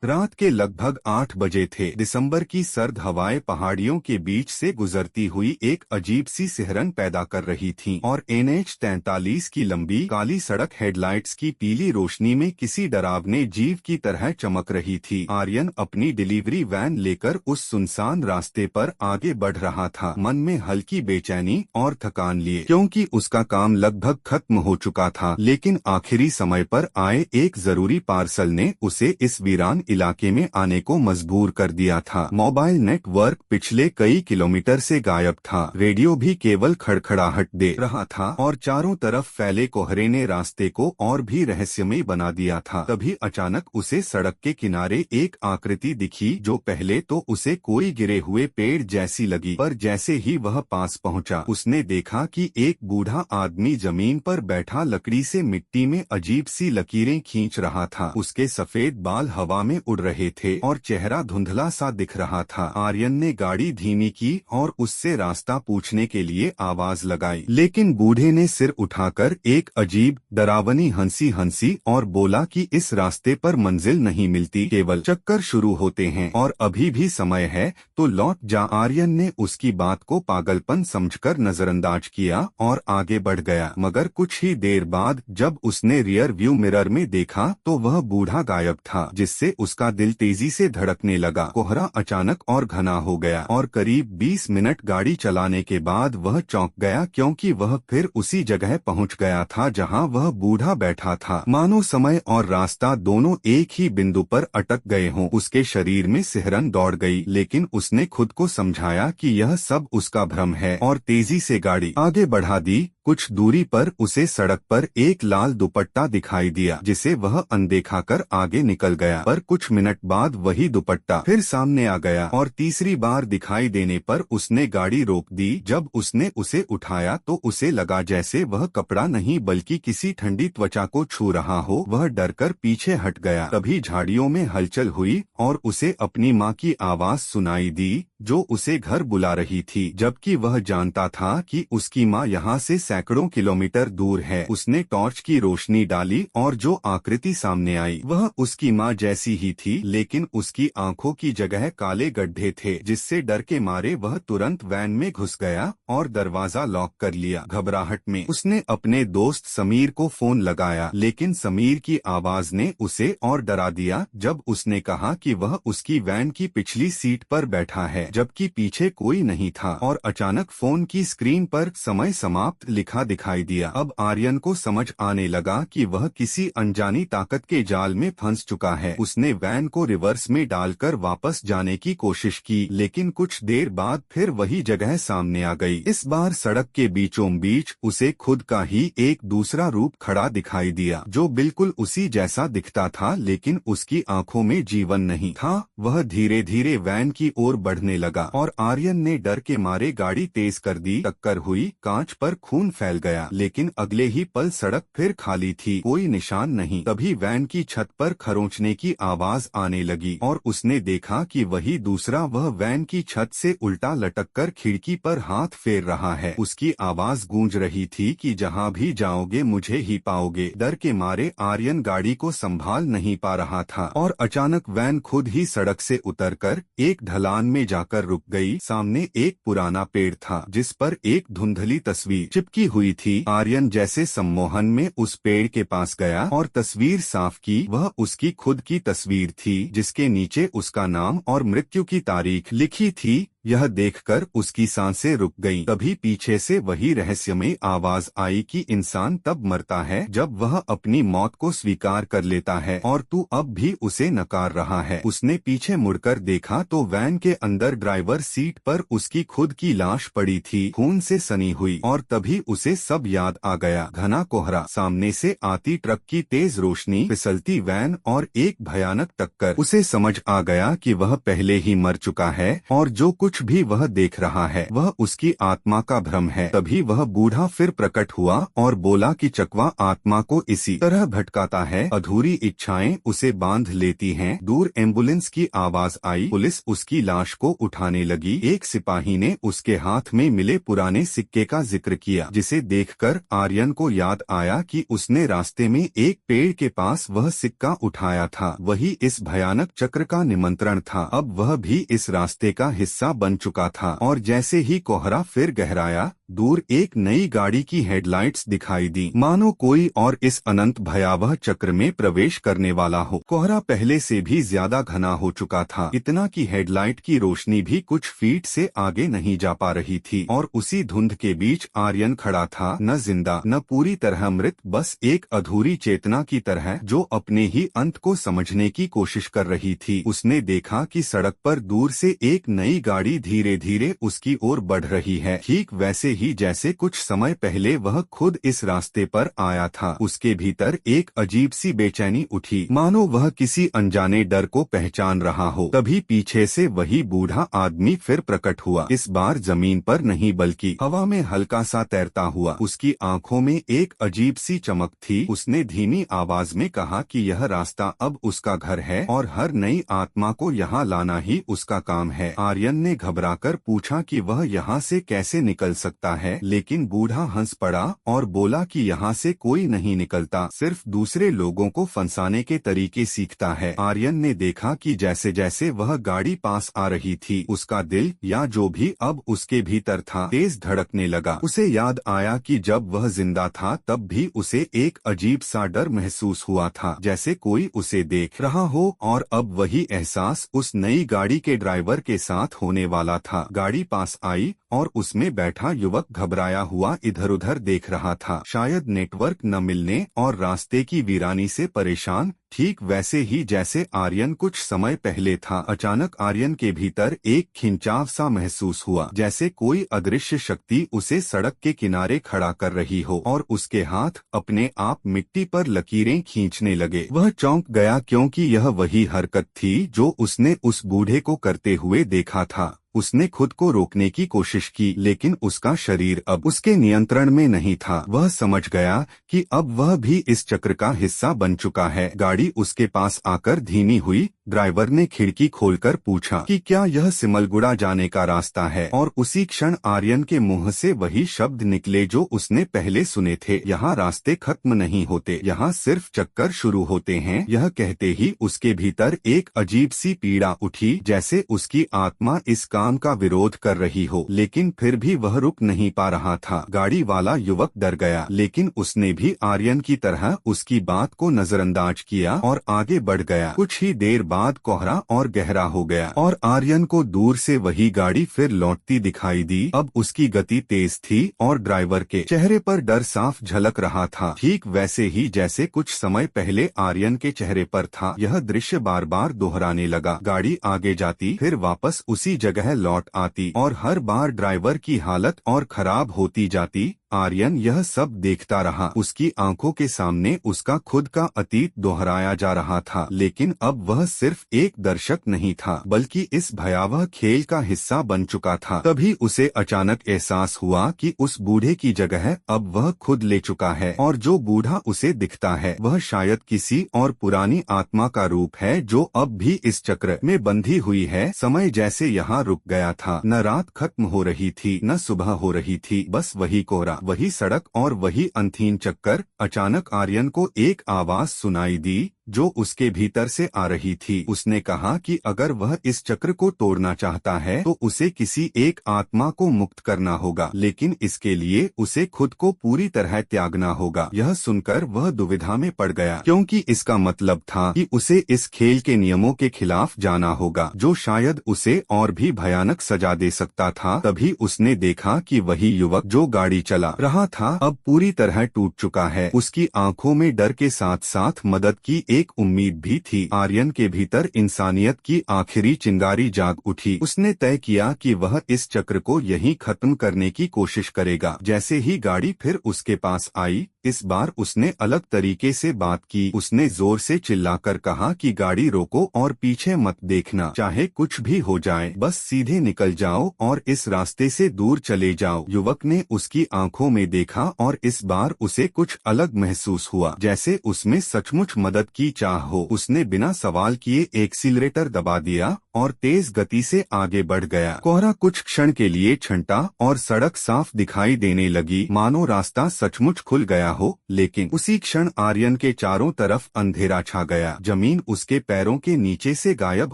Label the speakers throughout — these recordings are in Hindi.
Speaker 1: रात के लगभग 8 बजे थे। दिसंबर की सर्द हवाएं पहाड़ियों के बीच से गुजरती हुई एक अजीब सी सिहरन पैदा कर रही थीं और NH-43 की लंबी काली सड़क हेडलाइट्स की पीली रोशनी में किसी डरावने जीव की तरह चमक रही थी। आर्यन अपनी डिलीवरी वैन लेकर उस सुनसान रास्ते पर आगे बढ़ रहा था, मन में हल्की बेचैनी और थकान लिए, क्योंकि उसका काम लगभग खत्म हो चुका था। लेकिन आखिरी समय पर आए एक जरूरी पार्सल ने उसे इस वीरान इलाके में आने को मजबूर कर दिया था। मोबाइल नेटवर्क पिछले कई किलोमीटर से गायब था, रेडियो भी केवल खड़खड़ाहट दे रहा था और चारों तरफ फैले कोहरे ने रास्ते को और भी रहस्यमय बना दिया था। तभी अचानक उसे सड़क के किनारे एक आकृति दिखी जो पहले तो उसे कोई गिरे हुए पेड़ जैसी लगी, पर जैसे ही वह पास पहुंचा उसने देखा कि एक बूढ़ा आदमी जमीन पर बैठा लकड़ी से मिट्टी में अजीब सी लकीरें खींच रहा था। उसके सफेद बाल हवा में उड़ रहे थे और चेहरा धुंधला सा दिख रहा था। आर्यन ने गाड़ी धीमी की और उससे रास्ता पूछने के लिए आवाज लगाई, लेकिन बूढ़े ने सिर उठाकर एक अजीब डरावनी हंसी हंसी और बोला कि इस रास्ते पर मंजिल नहीं मिलती, केवल चक्कर शुरू होते हैं और अभी भी समय है तो लौट जा। आर्यन ने उसकी बात को पागलपन समझकर नजरअंदाज किया और आगे बढ़ गया, मगर कुछ ही देर बाद जब उसने रियर व्यू मिरर में देखा तो वह बूढ़ा गायब था, जिससे उसका दिल तेजी से धड़कने लगा। कोहरा अचानक और घना हो गया और करीब 20 मिनट गाड़ी चलाने के बाद वह चौंक गया, क्योंकि वह फिर उसी जगह पहुंच गया था जहां वह बूढ़ा बैठा था, मानो समय और रास्ता दोनों एक ही बिंदु पर अटक गए हों। उसके शरीर में सिहरन दौड़ गई, लेकिन उसने खुद को समझाया कि यह सब उसका भ्रम है और तेजी से गाड़ी आगे बढ़ा दी। कुछ दूरी पर उसे सड़क पर एक लाल दुपट्टा दिखाई दिया, जिसे वह अनदेखा कर आगे निकल गया, पर कुछ मिनट बाद वही दुपट्टा फिर सामने आ गया और तीसरी बार दिखाई देने पर उसने गाड़ी रोक दी। जब उसने उसे उठाया तो उसे लगा जैसे वह कपड़ा नहीं बल्कि किसी ठंडी त्वचा को छू रहा हो। वह डरकर पीछे हट गया। तभी झाड़ियों में हलचल हुई और उसे अपनी माँ की आवाज सुनाई दी जो उसे घर बुला रही थी, जबकि वह जानता था कि उसकी माँ यहाँ से सैकड़ों किलोमीटर दूर है। उसने टॉर्च की रोशनी डाली और जो आकृति सामने आई वह उसकी माँ जैसी ही थी, लेकिन उसकी आंखों की जगह काले गड्ढे थे, जिससे डर के मारे वह तुरंत वैन में घुस गया और दरवाजा लॉक कर लिया। घबराहट में उसने अपने दोस्त समीर को फोन लगाया, लेकिन समीर की आवाज ने उसे और डरा दिया जब उसने कहा कि वह उसकी वैन की पिछली सीट पर बैठा है, जबकि पीछे कोई नहीं था। और अचानक फोन की स्क्रीन पर समय समाप्त लिखा दिखाई दिया। अब आर्यन को समझ आने लगा कि वह किसी अनजानी ताकत के जाल में फंस चुका है। उसने वैन को रिवर्स में डालकर वापस जाने की कोशिश की, लेकिन कुछ देर बाद फिर वही जगह सामने आ गई। इस बार सड़क के बीचों बीच उसे खुद का ही एक दूसरा रूप खड़ा दिखाई दिया, जो बिल्कुल उसी जैसा दिखता था, लेकिन उसकी आंखों में जीवन नहीं था। वह धीरे धीरे वैन की ओर बढ़ने लगा और आर्यन ने डर के मारे गाड़ी तेज कर दी। टक्कर हुई, कांच पर खून फैल गया, लेकिन अगले ही पल सड़क फिर खाली थी, कोई निशान नहीं। तभी वैन की छत पर खरोंचने की आवाज आने लगी और उसने देखा कि वही दूसरा वह वैन की छत से उल्टा लटककर खिड़की पर हाथ फेर रहा है। उसकी आवाज गूंज रही थी कि जहां भी जाओगे मुझे ही पाओगे। डर के मारे आर्यन गाड़ी को संभाल नहीं पा रहा था और अचानक वैन खुद ही सड़क से उतरकर एक ढलान में जाकर रुक गई। सामने एक पुराना पेड़ था जिस पर एक धुंधली तस्वीर चिपकी हुई थी। आर्यन जैसे सम्मोहन में उस पेड़ के पास गया और तस्वीर साफ की। वह उसकी खुद की तस्वीर थी, जिसके नीचे उसका नाम और मृत्यु की तारीख लिखी थी। यह देखकर उसकी सांसें रुक गईं। तभी पीछे से वही रहस्यमय आवाज आई कि इंसान तब मरता है जब वह अपनी मौत को स्वीकार कर लेता है और तू अब भी उसे नकार रहा है। उसने पीछे मुड़कर देखा तो वैन के अंदर ड्राइवर सीट पर उसकी खुद की लाश पड़ी थी, खून से सनी हुई। और तभी उसे सब याद आ गया। घना कोहरा, सामने से आती ट्रक की तेज रोशनी, फिसलती वैन और एक भयानक टक्कर। उसे समझ आ गया कि वह पहले ही मर चुका है और जो कुछ कुछ भी वह देख रहा है वह उसकी आत्मा का भ्रम है। तभी वह बूढ़ा फिर प्रकट हुआ और बोला कि चकवा आत्मा को इसी तरह भटकाता है, अधूरी इच्छाएं उसे बांध लेती हैं। दूर एम्बुलेंस की आवाज आई, पुलिस उसकी लाश को उठाने लगी। एक सिपाही ने उसके हाथ में मिले पुराने सिक्के का जिक्र किया, जिसे देखकर आर्यन को याद आया कि उसने रास्ते में एक पेड़ के पास वह सिक्का उठाया था। वही इस भयानक चक्र का निमंत्रण था। अब वह भी इस रास्ते का हिस्सा बन चुका था। और जैसे ही कोहरा फिर गहराया, दूर एक नई गाड़ी की हेडलाइट्स दिखाई दी, मानो कोई और इस अनंत भयावह चक्र में प्रवेश करने वाला हो। कोहरा पहले से भी ज्यादा घना हो चुका था, इतना कि हेडलाइट की रोशनी भी कुछ फीट से आगे नहीं जा पा रही थी। और उसी धुंध के बीच आर्यन खड़ा था, न जिंदा न पूरी तरह मृत, बस एक अधूरी चेतना की तरह जो अपने ही अंत को समझने की कोशिश कर रही थी। उसने देखा कि सड़क पर दूर से एक नई गाड़ी धीरे धीरे उसकी ओर बढ़ रही है, ठीक वैसे ही जैसे कुछ समय पहले वह खुद इस रास्ते पर आया था। उसके भीतर एक अजीब सी बेचैनी उठी, मानो वह किसी अनजाने डर को पहचान रहा हो। तभी पीछे से वही बूढ़ा आदमी फिर प्रकट हुआ, इस बार जमीन पर नहीं बल्कि हवा में हल्का सा तैरता हुआ। उसकी आंखों में एक अजीब सी चमक थी। उसने धीमी आवाज में कहा कि यह रास्ता अब उसका घर है और हर नई आत्मा को यहाँ लाना ही उसका काम है। आर्यन ने घबराकर पूछा कि वह यहाँ से कैसे निकल सकता है, लेकिन बूढ़ा हंस पड़ा और बोला कि यहाँ से कोई नहीं निकलता, सिर्फ दूसरे लोगों को फंसाने के तरीके सीखता है। आर्यन ने देखा कि जैसे जैसे वह गाड़ी पास आ रही थी, उसका दिल या जो भी अब उसके भीतर था तेज धड़कने लगा। उसे याद आया कि जब वह जिंदा था तब भी उसे एक अजीब सा डर महसूस हुआ था, जैसे कोई उसे देख रहा हो। और अब वही एहसास उस नई गाड़ी के ड्राइवर के साथ होने वाला था। गाड़ी पास आई और उसमें बैठा युवक घबराया हुआ इधर उधर देख रहा था, शायद नेटवर्क न मिलने और रास्ते की वीरानी से परेशान, ठीक वैसे ही जैसे आर्यन कुछ समय पहले था। अचानक आर्यन के भीतर एक खिंचाव सा महसूस हुआ, जैसे कोई अदृश्य शक्ति उसे सड़क के किनारे खड़ा कर रही हो और उसके हाथ अपने आप मिट्टी पर लकीरें खींचने लगे। वह चौंक गया, क्योंकि यह वही हरकत थी जो उसने उस बूढ़े को करते हुए देखा था। उसने खुद को रोकने की कोशिश की, लेकिन उसका शरीर अब उसके नियंत्रण में नहीं था। वह समझ गया कि अब वह भी इस चक्र का हिस्सा बन चुका है। गाड़ी उसके पास आकर धीमी हुई। ड्राइवर ने खिड़की खोलकर पूछा कि क्या यह सिमलगुड़ा जाने का रास्ता है, और उसी क्षण आर्यन के मुंह से वही शब्द निकले जो उसने पहले सुने थे, यहाँ रास्ते खत्म नहीं होते, यहाँ सिर्फ चक्कर शुरू होते हैं। यह कहते ही उसके भीतर एक अजीब सी पीड़ा उठी, जैसे उसकी आत्मा इस काम का विरोध कर रही हो, लेकिन फिर भी वह रुक नहीं पा रहा था। गाड़ी वाला युवक डर गया, लेकिन उसने भी आर्यन की तरह उसकी बात को नजरअंदाज किया और आगे बढ़ गया। कुछ ही देर बाद कोहरा और गहरा हो गया और आर्यन को दूर से वही गाड़ी फिर लौटती दिखाई दी। अब उसकी गति तेज थी और ड्राइवर के चेहरे पर डर साफ झलक रहा था, ठीक वैसे ही जैसे कुछ समय पहले आर्यन के चेहरे पर था। यह दृश्य बार बार दोहराने लगा। गाड़ी आगे जाती, फिर वापस उसी जगह लौट आती और हर बार ड्राइवर की हालत और खराब होती जाती। आर्यन यह सब देखता रहा। उसकी आंखों के सामने उसका खुद का अतीत दोहराया जा रहा था, लेकिन अब वह सिर्फ एक दर्शक नहीं था, बल्कि इस भयावह खेल का हिस्सा बन चुका था। तभी उसे अचानक एहसास हुआ कि उस बूढ़े की जगह अब वह खुद ले चुका है, और जो बूढ़ा उसे दिखता है वह शायद किसी और पुरानी आत्मा का रूप है जो अब भी इस चक्र में बंधी हुई है। समय जैसे यहाँ रुक गया था। न रात खत्म हो रही थी, न सुबह हो रही थी, बस वही कोहरा, वही सड़क और वही अनथीन चक्कर। अचानक आर्यन को एक आवाज सुनाई दी जो उसके भीतर से आ रही थी। उसने कहा कि अगर वह इस चक्र को तोड़ना चाहता है तो उसे किसी एक आत्मा को मुक्त करना होगा, लेकिन इसके लिए उसे खुद को पूरी तरह त्यागना होगा। यह सुनकर वह दुविधा में पड़ गया, क्योंकि इसका मतलब था कि उसे इस खेल के नियमों के खिलाफ जाना होगा, जो शायद उसे और भी भयानक सजा दे सकता था। तभी उसने देखा कि वही युवक जो गाड़ी चला रहा था अब पूरी तरह टूट चुका है। उसकी आंखों में डर के साथ साथ मदद की एक उम्मीद भी थी। आर्यन के भीतर इंसानियत की आखिरी चिंगारी जाग उठी। उसने तय किया कि वह इस चक्र को यहीं खत्म करने की कोशिश करेगा। जैसे ही गाड़ी फिर उसके पास आई, इस बार उसने अलग तरीके से बात की। उसने जोर से चिल्लाकर कहा कि गाड़ी रोको और पीछे मत देखना, चाहे कुछ भी हो जाए, बस सीधे निकल जाओ और इस रास्ते से दूर चले जाओ। युवक ने उसकी आंखों में देखा और इस बार उसे कुछ अलग महसूस हुआ, जैसे उसमें सचमुच मदद की चाह हो। उसने बिना सवाल किए एक्सीलरेटर दबा दिया और तेज गति से आगे बढ़ गया। कोहरा कुछ क्षण के लिए छंटा और सड़क साफ दिखाई देने लगी, मानो रास्ता सचमुच खुल गया हो। लेकिन उसी क्षण आर्यन के चारों तरफ अंधेरा छा गया। जमीन उसके पैरों के नीचे से गायब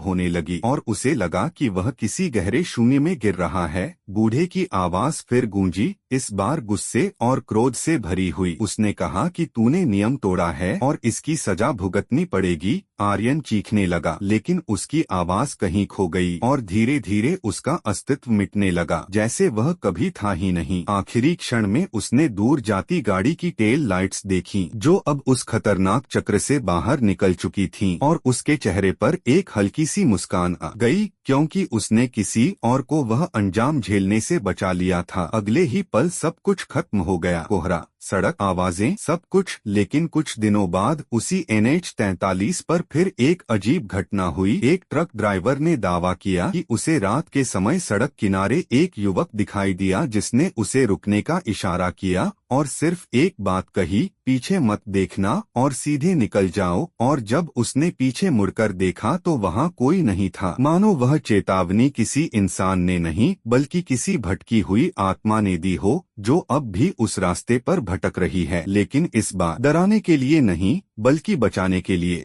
Speaker 1: होने लगी और उसे लगा कि वह किसी गहरे शून्य में गिर रहा है। बूढ़े की आवाज फिर गूंजी, इस बार गुस्से और क्रोध से भरी हुई। उसने कहा कि तूने नियम तोड़ा है और इसकी सजा भुगतनी पड़ेगी। आर्यन चीखने लगा, लेकिन उसकी आवाज कहीं खो गई और धीरे धीरे उसका अस्तित्व मिटने लगा, जैसे वह कभी था ही नहीं। आखिरी क्षण में उसने दूर जाती गाड़ी की टेल लाइट्स देखी, जो अब उस खतरनाक चक्र से बाहर निकल चुकी थीं, और उसके चेहरे पर एक हल्की सी मुस्कान आ गई, क्योंकि उसने किसी और को वह अंजाम झेलने से बचा लिया था। अगले ही पल सब कुछ खत्म हो गया। कोहरा, सड़क, आवाजें, सब कुछ। लेकिन कुछ दिनों बाद उसी NH 43 पर फिर एक अजीब घटना हुई। एक ट्रक ड्राइवर ने दावा किया कि उसे रात के समय सड़क किनारे एक युवक दिखाई दिया, जिसने उसे रुकने का इशारा किया और सिर्फ एक बात कही, पीछे मत देखना और सीधे निकल जाओ। और जब उसने पीछे मुड़कर देखा तो वहाँ कोई नहीं था, मानो वह चेतावनी किसी इंसान ने नहीं बल्कि किसी भटकी हुई आत्मा ने दी हो, जो अब भी उस रास्ते पर भटक रही है, लेकिन इस बार डराने के लिए नहीं बल्कि बचाने के लिए।